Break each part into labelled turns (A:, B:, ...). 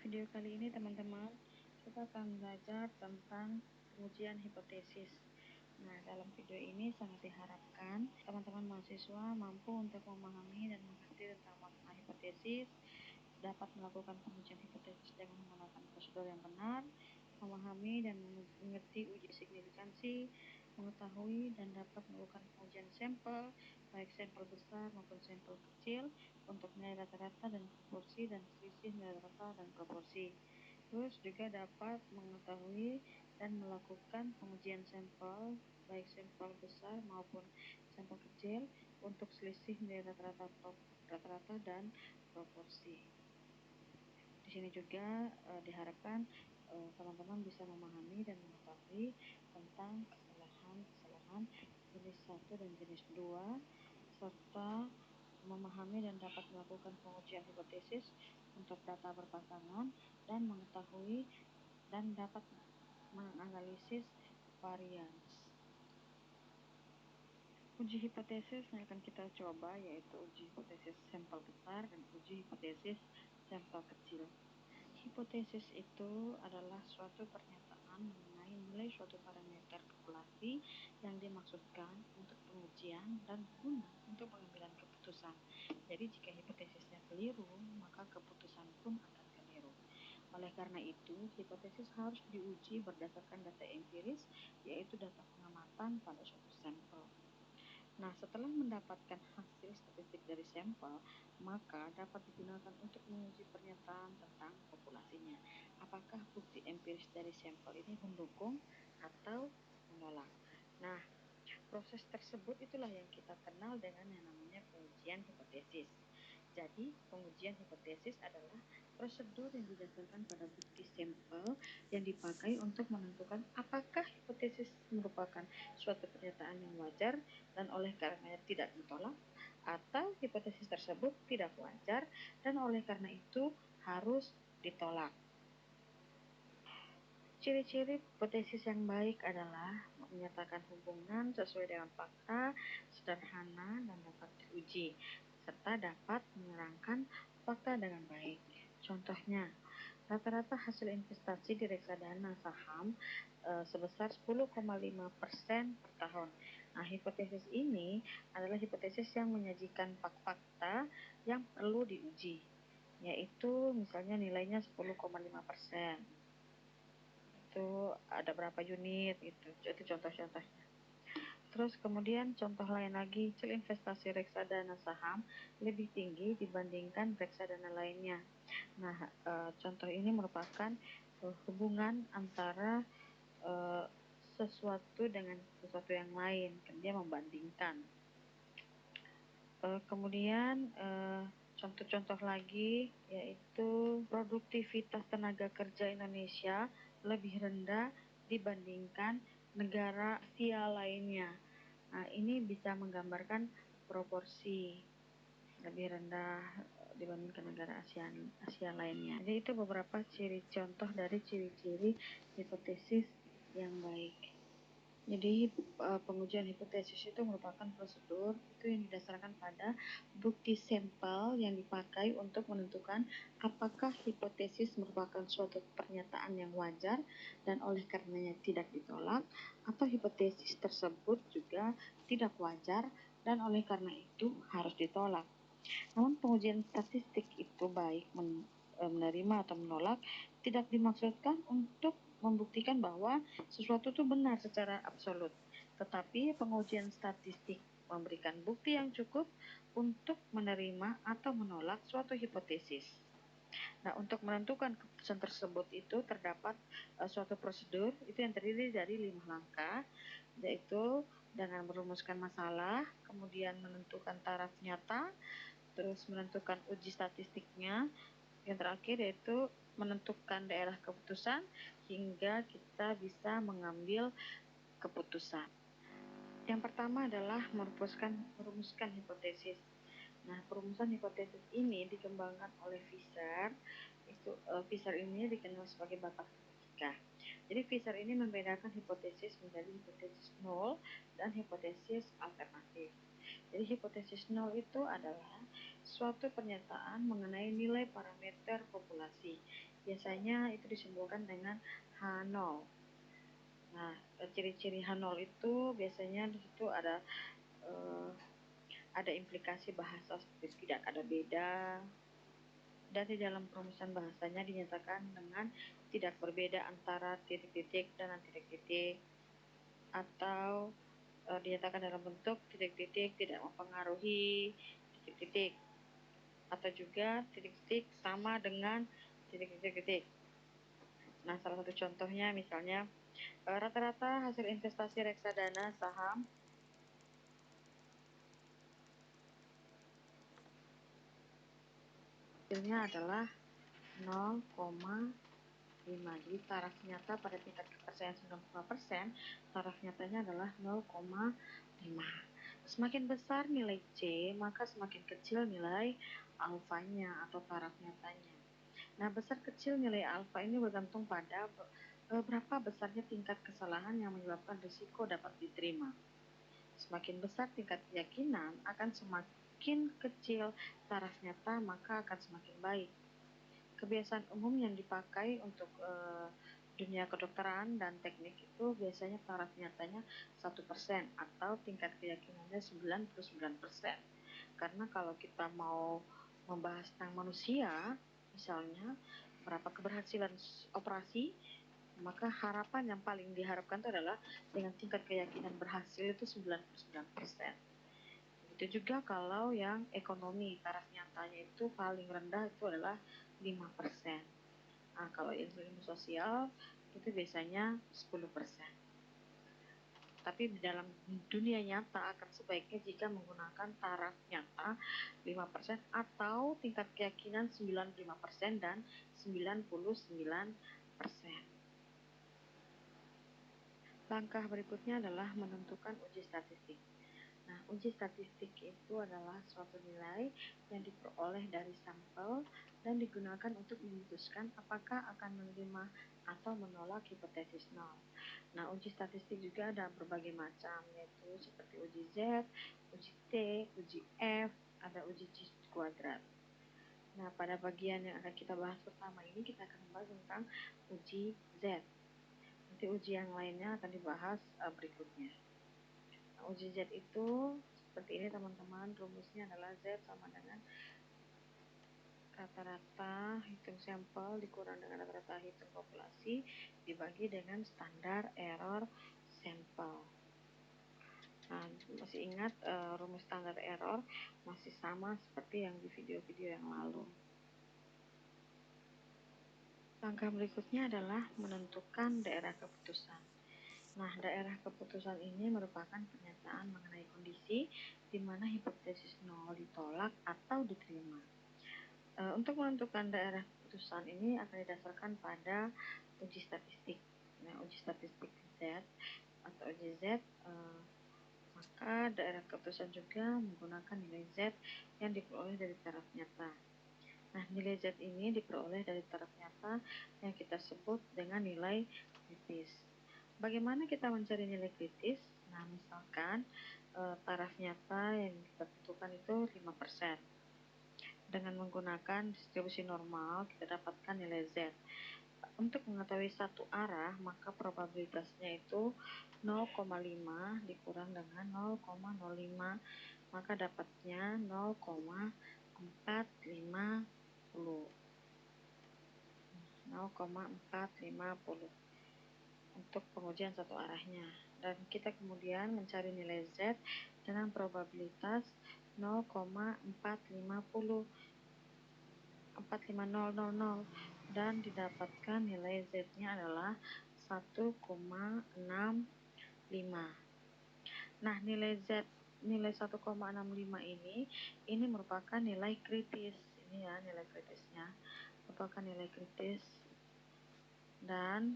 A: video kali ini teman-teman, kita akan belajar tentang pengujian hipotesis. Nah, dalam video ini sangat diharapkan teman-teman mahasiswa mampu untuk memahami dan mengerti tentang makna hipotesis, dapat melakukan pengujian hipotesis dengan menggunakan prosedur yang benar, memahami dan mengerti uji signifikansi, mengetahui dan dapat melakukan pengujian sampel, baik sampel besar maupun sampel kecil, untuk nilai rata-rata dan proporsi dan selisih nilai rata dan proporsi. Terus juga dapat mengetahui dan melakukan pengujian sampel, baik sampel besar maupun sampel kecil, untuk selisih nilai rata-rata dan proporsi. Di sini juga diharapkan teman-teman bisa memahami dan mengetahui tentang kesalahan jenis 1 dan jenis 2, serta memahami dan dapat melakukan pengujian hipotesis untuk data berpasangan, dan mengetahui dan dapat menganalisis varians. Uji hipotesis yang akan kita coba yaitu uji hipotesis sampel besar dan uji hipotesis sampel kecil. Hipotesis itu adalah suatu pernyataan mengenai nilai suatu parameter populasi yang dimaksudkan untuk pengujian dan guna untuk pengambilan keputusan. Jadi jika hipotesisnya keliru, maka keputusan pun akan keliru. Oleh karena itu, hipotesis harus diuji berdasarkan data empiris, yaitu data pengamatan pada suatu sampel. Nah, setelah mendapatkan hasil statistik dari sampel, maka dapat digunakan untuk menguji pernyataan tentang populasinya. Apakah bukti empiris dari sampel ini mendukung atau menolak? Nah, proses tersebut itulah yang kita kenal dengan yang namanya pengujian hipotesis. Jadi, pengujian hipotesis adalah prosedur yang didasarkan pada bukti sampel yang dipakai untuk menentukan apakah hipotesis merupakan suatu pernyataan yang wajar dan oleh karenanya tidak ditolak, atau hipotesis tersebut tidak wajar dan oleh karena itu harus ditolak. Ciri-ciri hipotesis yang baik adalah menyatakan hubungan sesuai dengan fakta, sederhana, dan dapat diuji, serta dapat menerangkan fakta dengan baik. Contohnya, rata-rata hasil investasi di reksadana saham sebesar 10,5% per tahun. Nah, hipotesis ini adalah hipotesis yang menyajikan fakta yang perlu diuji, yaitu misalnya nilainya 10,5%. Itu ada berapa unit gitu. Itu contoh-contohnya. Terus kemudian contoh lain lagi, hasil investasi reksadana saham lebih tinggi dibandingkan reksadana lainnya. Nah, contoh ini merupakan hubungan antara sesuatu dengan sesuatu yang lain, dia membandingkan. Kemudian contoh-contoh lagi yaitu produktivitas tenaga kerja Indonesia lebih rendah dibandingkan negara Asia lainnya. Nah, ini bisa menggambarkan proporsi lebih rendah dibandingkan negara Asia lainnya. Jadi itu beberapa contoh dari ciri-ciri hipotesis yang baik. Jadi pengujian hipotesis itu merupakan prosedur itu yang didasarkan pada bukti sampel yang dipakai untuk menentukan apakah hipotesis merupakan suatu pernyataan yang wajar dan oleh karenanya tidak ditolak, atau hipotesis tersebut juga tidak wajar dan oleh karena itu harus ditolak. Namun pengujian statistik itu baik menerima atau menolak tidak dimaksudkan untuk membuktikan bahwa sesuatu itu benar secara absolut, tetapi pengujian statistik memberikan bukti yang cukup untuk menerima atau menolak suatu hipotesis. Nah, untuk menentukan keputusan tersebut itu terdapat suatu prosedur itu yang terdiri dari 5 langkah, yaitu dengan merumuskan masalah, kemudian menentukan taraf nyata, terus menentukan uji statistiknya, yang terakhir yaitu menentukan daerah keputusan hingga kita bisa mengambil keputusan. Yang pertama adalah merumuskan hipotesis. Nah, perumusan hipotesis ini dikembangkan oleh Visser. Visser ini dikenal sebagai bapak fisika. Jadi Visser ini membedakan hipotesis menjadi hipotesis nol dan hipotesis alternatif. Jadi hipotesis nol itu adalah suatu pernyataan mengenai nilai parameter populasi biasanya itu disimbolkan dengan H0. Nah, ciri-ciri H0 itu biasanya di situ ada implikasi bahasa seperti tidak ada beda, dan di dalam perumusan bahasanya dinyatakan dengan tidak berbeda antara titik-titik dan titik-titik, atau dinyatakan dalam bentuk titik-titik tidak mempengaruhi titik-titik, atau juga titik-titik sama dengan titik-titik. Nah, salah satu contohnya misalnya rata-rata hasil investasi reksadana saham hasilnya adalah 0,5. Jadi taraf nyata pada tingkat kepercayaan 95%, taraf nyatanya adalah 0,5. Semakin besar nilai C, maka semakin kecil nilai alfanya atau taraf nyatanya. Nah, besar kecil nilai alfa ini bergantung pada berapa besarnya tingkat kesalahan yang menyebabkan risiko dapat diterima. Semakin besar tingkat keyakinan, akan semakin kecil taraf nyata, maka akan semakin baik. Kebiasaan umum yang dipakai untuk dunia kedokteran dan teknik itu biasanya taraf nyatanya 1% atau tingkat keyakinannya 99%. Karena kalau kita mau membahas tentang manusia, misalnya berapa keberhasilan operasi, maka harapan yang paling diharapkan itu adalah dengan tingkat keyakinan berhasil itu 99%. Begitu juga kalau yang ekonomi, taraf nyatanya itu paling rendah itu adalah 5%. Nah, kalau ilmu sosial itu biasanya 10%. Tapi di dalam dunia nyata akan sebaiknya jika menggunakan taraf nyata 5% atau tingkat keyakinan 95% dan 99%. Langkah berikutnya adalah menentukan uji statistik. Nah, uji statistik itu adalah suatu nilai yang diperoleh dari sampel dan digunakan untuk memutuskan apakah akan menerima atau menolak hipotesis nol. Nah, uji statistik juga ada berbagai macam, yaitu seperti uji Z, uji T, uji F, ada uji G kuadrat. Nah, pada bagian yang akan kita bahas pertama ini, kita akan membahas tentang uji Z. Nanti uji yang lainnya akan dibahas berikutnya. Nah, uji Z itu seperti ini teman-teman, rumusnya adalah Z sama dengan rata-rata hitung sampel dikurang dengan rata-rata hitung populasi dibagi dengan standar error sampel. Nah, masih ingat rumus standar error masih sama seperti yang di video-video yang lalu. Langkah berikutnya adalah menentukan daerah keputusan. Nah, daerah keputusan ini merupakan pernyataan mengenai kondisi di mana hipotesis nol ditolak atau diterima. Untuk menentukan daerah keputusan ini akan didasarkan pada uji statistik. Nah, uji statistik Z atau uji Z, maka daerah keputusan juga menggunakan nilai Z yang diperoleh dari taraf nyata. Nah, nilai Z ini diperoleh dari taraf nyata yang kita sebut dengan nilai kritis. Bagaimana kita mencari nilai kritis? Nah, misalkan taraf nyata yang kita tentukan itu 5%. Dengan menggunakan distribusi normal, kita dapatkan nilai Z. Untuk mengetahui satu arah, maka probabilitasnya itu 0,5 dikurang dengan 0,05, maka dapatnya 0,450. 0,450 untuk pengujian satu arahnya, dan kita kemudian mencari nilai Z dengan probabilitas 0,450 dan didapatkan nilai Z-nya adalah 1,65. Nah, nilai Z nilai 1,65 ini merupakan nilai kritis. Ini ya nilai kritisnya, merupakan nilai kritis, dan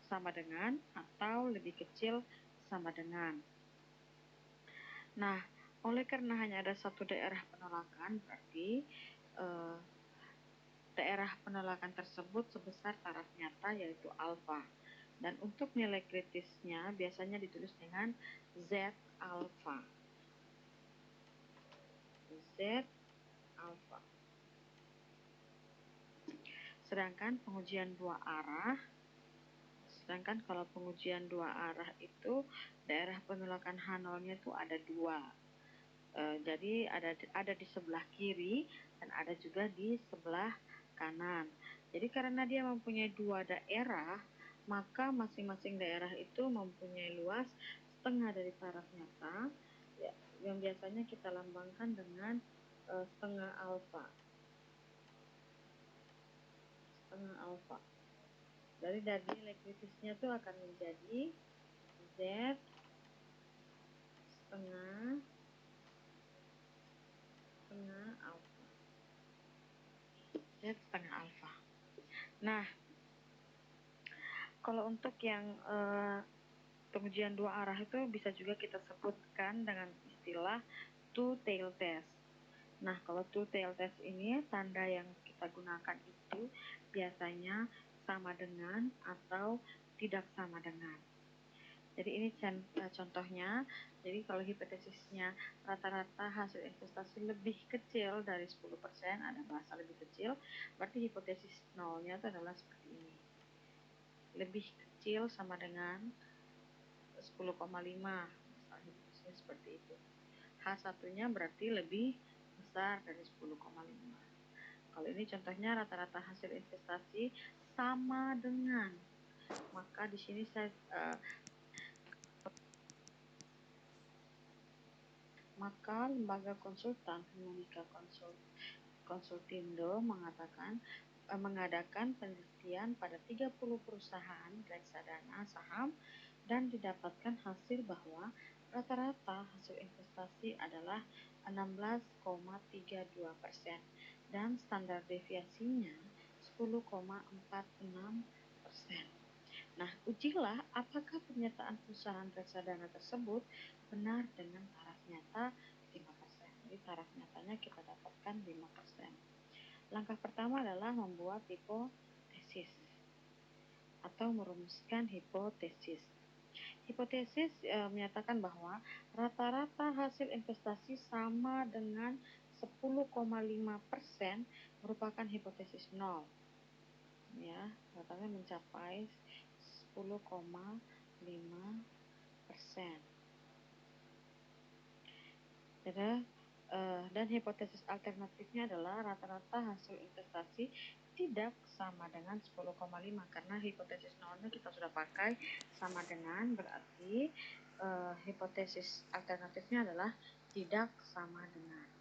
A: sama dengan atau lebih kecil sama dengan. Nah, oleh karena hanya ada satu daerah penolakan, berarti daerah penolakan tersebut sebesar taraf nyata yaitu alfa. Dan untuk nilai kritisnya biasanya ditulis dengan Z alfa. Z alfa. Sedangkan kalau pengujian dua arah itu daerah penolakan H0-nya itu ada dua. Jadi ada di sebelah kiri dan ada juga di sebelah kanan. Jadi karena dia mempunyai dua daerah, maka masing-masing daerah itu mempunyai luas setengah dari taraf nyata, ya, yang biasanya kita lambangkan dengan setengah alfa. Setengah alfa. Dari nilai kritisnya itu akan menjadi Z setengah alfa. Z setengah alfa. Nah, kalau untuk yang pengujian dua arah itu bisa juga kita sebutkan dengan istilah two-tail test. Nah, kalau two-tail test ini tanda yang kita gunakan itu biasanya sama dengan atau tidak sama dengan. Jadi ini contohnya. Jadi kalau hipotesisnya rata-rata hasil investasi lebih kecil dari 10%, ada bahasa lebih kecil, berarti hipotesis nolnya itu adalah seperti ini. Lebih kecil sama dengan 10,5, misalnya hipotesisnya seperti itu. H1-nya berarti lebih besar dari 10,5. Kalau ini contohnya rata-rata hasil investasi sama dengan, maka di sini maka lembaga konsultan Humanica Konsultindo mengadakan penelitian pada 30 perusahaan reksadana saham dan didapatkan hasil bahwa rata-rata hasil investasi adalah 16,32% dan standar deviasinya 10,46%. Nah, ujilah apakah pernyataan perusahaan reksadana tersebut benar dengan taraf nyata 5%. Jadi taraf nyatanya kita dapatkan 5%. Langkah pertama adalah membuat hipotesis atau merumuskan hipotesis. Hipotesis menyatakan bahwa rata-rata hasil investasi sama dengan 10,5% merupakan hipotesis nol. Ya, rata-rata mencapai 10,5%. Dan hipotesis alternatifnya adalah rata-rata hasil investasi tidak sama dengan 10,5 karena hipotesis nolnya kita sudah pakai sama dengan, berarti hipotesis alternatifnya adalah tidak sama dengan.